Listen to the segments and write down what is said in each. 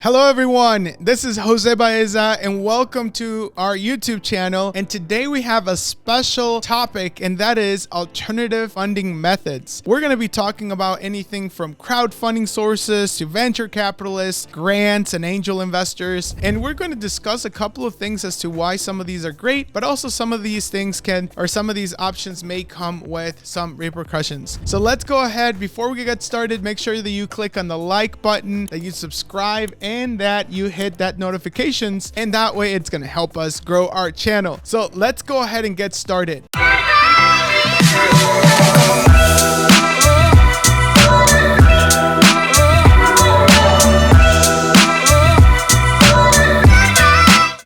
Hello everyone, this is Baeza and welcome to our YouTube channel. And today we have a special topic, and that is alternative funding methods. We're going to be talking about anything from crowdfunding sources to venture capitalists, grants, and angel investors. And we're going to discuss a couple of things as to why some of these are great, but also some of these things some of these options may come with some repercussions. So let's go ahead. Before we get started, make sure that you click on the like button, that you subscribe, and that you hit that notifications, and that way it's going to help us grow our channel. So let's go ahead and get started.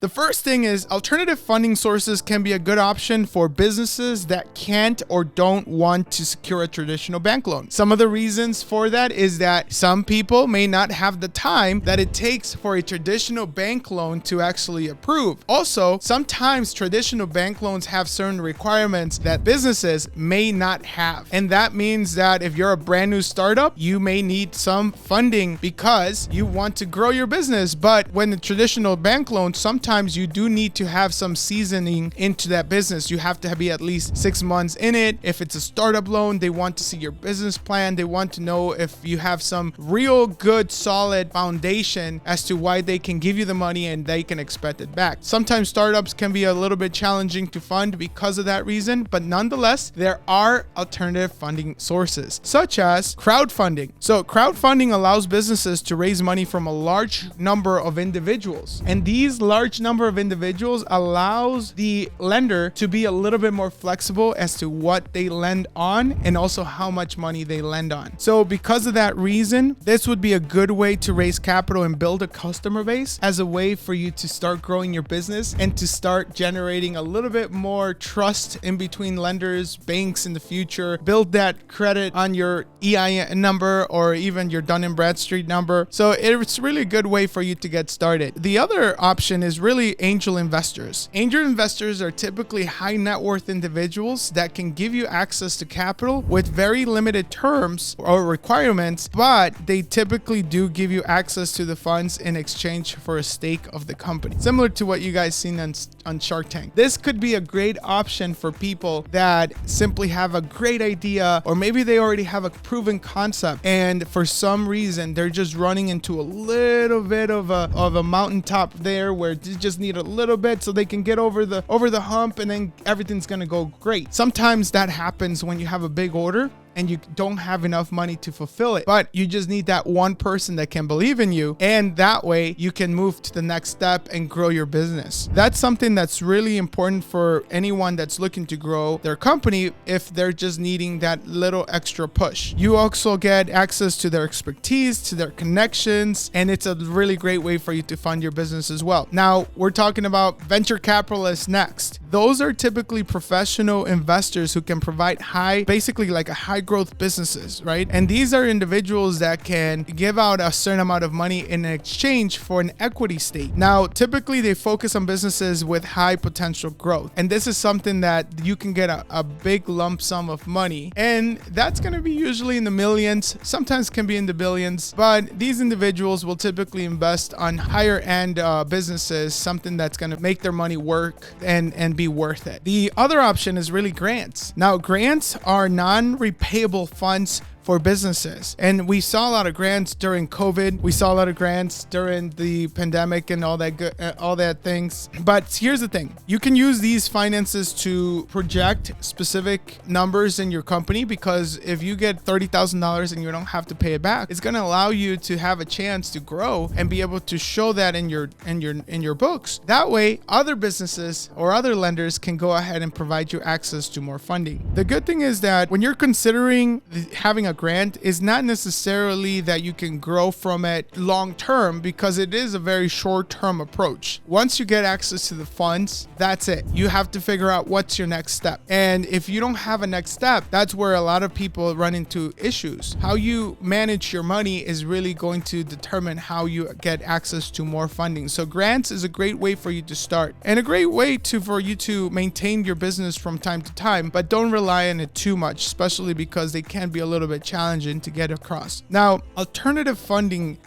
The first thing is alternative funding sources can be a good option for businesses that can't or don't want to secure a traditional bank loan. Some of the reasons for that is that some people may not have the time that it takes for a traditional bank loan to actually approve. Also, sometimes traditional bank loans have certain requirements that businesses may not have. And that means that if you're a brand new startup, you may need some funding because you want to grow your business. But when the traditional bank loan, sometimes you do need to have some seasoning into that business. You have to be at least 6 months in it. If it's a startup loan, they want to see your business plan. They want to know if you have some real good, solid foundation as to why they can give you the money and they can expect it back. Sometimes startups can be a little bit challenging to fund because of that reason, but nonetheless, there are alternative funding sources, such as crowdfunding. So crowdfunding allows businesses to raise money from a large number of individuals, and these large number of individuals allows the lender to be a little bit more flexible as to what they lend on and also how much money they lend on. So because of that reason, this would be a good way to raise capital and build a customer base as a way for you to start growing your business and to start generating a little bit more trust in between lenders, banks in the future, build that credit on your EIN number or even your Dun & Bradstreet number. So it's really a good way for you to get started. The other option is really angel investors. Angel investors are typically high net worth individuals that can give you access to capital with very limited terms or requirements, but they typically do give you access to the funds in exchange for a stake of the company, similar to what you guys seen on Shark Tank. This could be a great option for people that simply have a great idea, or maybe they already have a proven concept and for some reason they're just running into a little bit of a mountaintop there where they just need a little bit so they can get over the hump, and then everything's gonna go great. Sometimes that happens when you have a big order and you don't have enough money to fulfill it, but you just need that one person that can believe in you, and that way you can move to the next step and grow your business. That's something that's really important for anyone that's looking to grow their company if they're just needing that little extra push. You also get access to their expertise, to their connections, and it's a really great way for you to fund your business as well. Now, we're talking about venture capitalists next. Those are typically professional investors who can provide basically like a high growth businesses, right? And these are individuals that can give out a certain amount of money in exchange for an equity stake. Now, typically they focus on businesses with high potential growth. And this is something that you can get a big lump sum of money. And that's going to be usually in the millions, sometimes can be in the billions, but these individuals will typically invest on higher end businesses, something that's going to make their money work and be worth it. The other option is really grants. Now, grants are non-repayable funds for businesses. And we saw a lot of grants during COVID. We saw a lot of grants during the pandemic and all that things. But here's the thing. You can use these finances to project specific numbers in your company, because if you get $30,000 and you don't have to pay it back, it's going to allow you to have a chance to grow and be able to show that in your books. That way, other businesses or other lenders can go ahead and provide you access to more funding. The good thing is that when you're considering having a grant, is not necessarily that you can grow from it long term, because it is a very short term approach. Once you get access to the funds, that's it. You have to figure out what's your next step. And if you don't have a next step, that's where a lot of people run into issues. How you manage your money is really going to determine how you get access to more funding. So grants is a great way for you to start, and a great way for you to maintain your business from time to time, but don't rely on it too much, especially because they can be a little bit challenging to get across. Now, alternative funding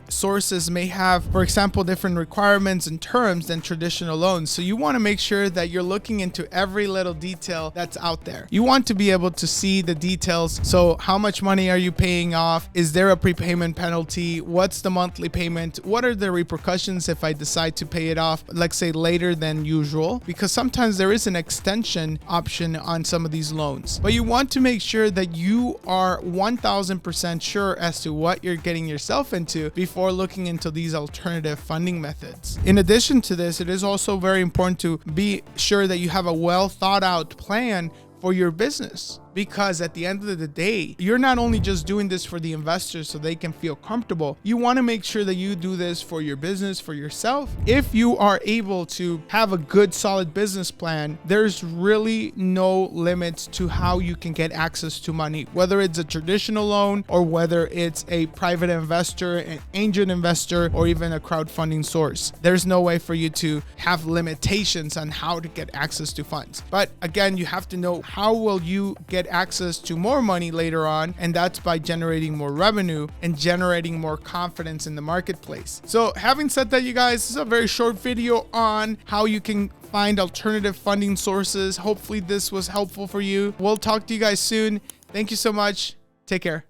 sources may have, for example, different requirements and terms than traditional loans. So you want to make sure that you're looking into every little detail that's out there. You want to be able to see the details. So how much money are you paying off? Is there a prepayment penalty? What's the monthly payment? What are the repercussions if I decide to pay it off, let's say later than usual? Because sometimes there is an extension option on some of these loans. But you want to make sure that you are 1000% sure as to what you're getting yourself into before looking into these alternative funding methods. In addition to this, it is also very important to be sure that you have a well thought out plan for your business. Because at the end of the day, you're not only just doing this for the investors so they can feel comfortable. You want to make sure that you do this for your business, for yourself. If you are able to have a good, solid business plan, there's really no limits to how you can get access to money, whether it's a traditional loan or whether it's a private investor, an angel investor, or even a crowdfunding source. There's no way for you to have limitations on how to get access to funds. But again, you have to know how will you get access to more money later on, and that's by generating more revenue and generating more confidence in the marketplace. So having said that, you guys, this is a very short video on how you can find alternative funding sources. Hopefully this was helpful for you. We'll talk to you guys soon. Thank you so much. Take care.